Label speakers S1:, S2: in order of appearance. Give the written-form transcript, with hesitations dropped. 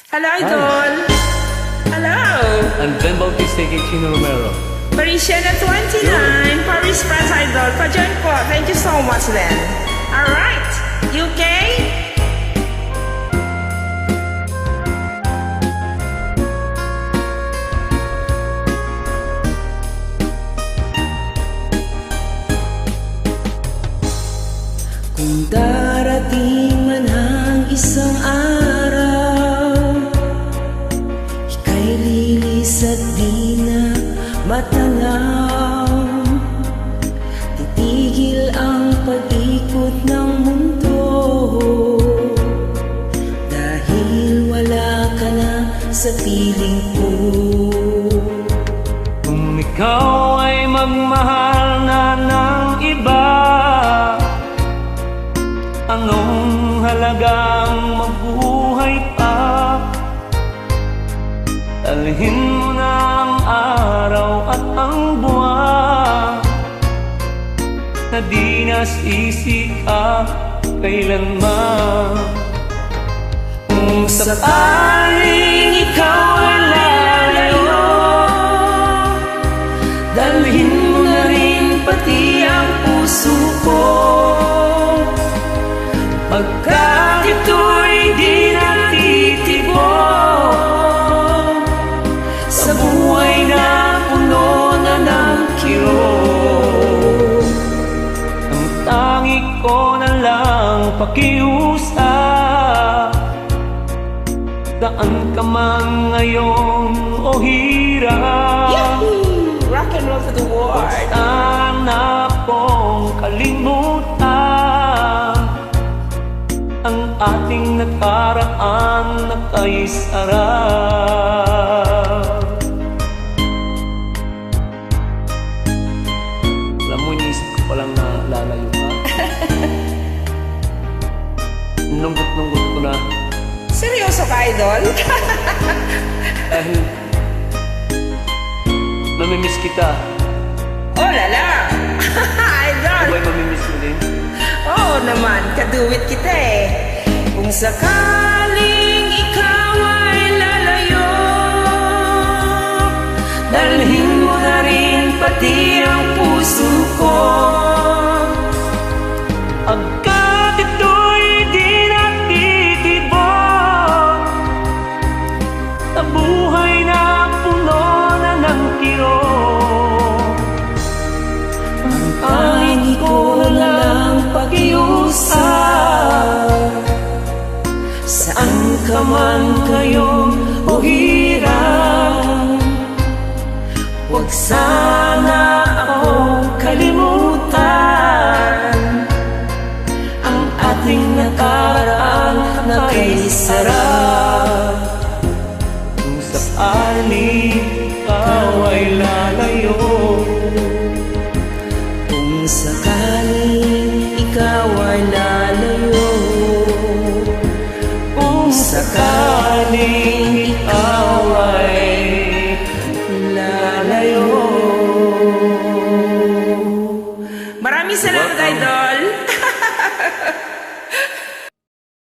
S1: Hello, Idol. Hello.
S2: I'm Ben Bautista kay Chino Romero.
S1: Parisian at 29, Paris France Idol. Pa-join po. Thank you so much then. Alright. UK?
S3: Kung darating man ang isang araw, ika'y lilis at di na matanaw. Titigil ang pag-ikot ng mundo, dahil wala ka na sa piling ko.
S2: Kung ikaw ay magmahal na ng iba, anong halagang mabuhay pa? Dalhin mo na ang araw at ang buwan, na di nasisi ka kailanman. Kung sakaling ikaw ay lalayo, dalhin mo na rin pati ang puso ko. Pagkat ito'y di natitibok sa buhay na puno na ng kirot, ang tangi ko na lang pakiusap. Daan ka man ngayon o hirap,
S1: Yahoo! Rock and roll to the world.
S2: sana kong kalimutan ang ating nakaraan na kaisarap. Alam mo, iniisip ko palang na lalayo ka. Nunggot-nunggot ko na.
S1: Seryoso ka, Idol?
S2: Dahil mamimiss kita.
S1: Oh, lala. Idol.
S2: Abay, mamimiss mo din.
S1: Oo naman, kaduwit kita eh. Kung sakaling ikaw ay lalayo,
S3: Dalhin mo na rin pati ang puso ko.
S2: Agkat ito'y di natitibok sa buhay na puno na ng kirot,
S3: Ang tangi ko na lang pakiusap. Saan ka man kayo o hirap, huwag sana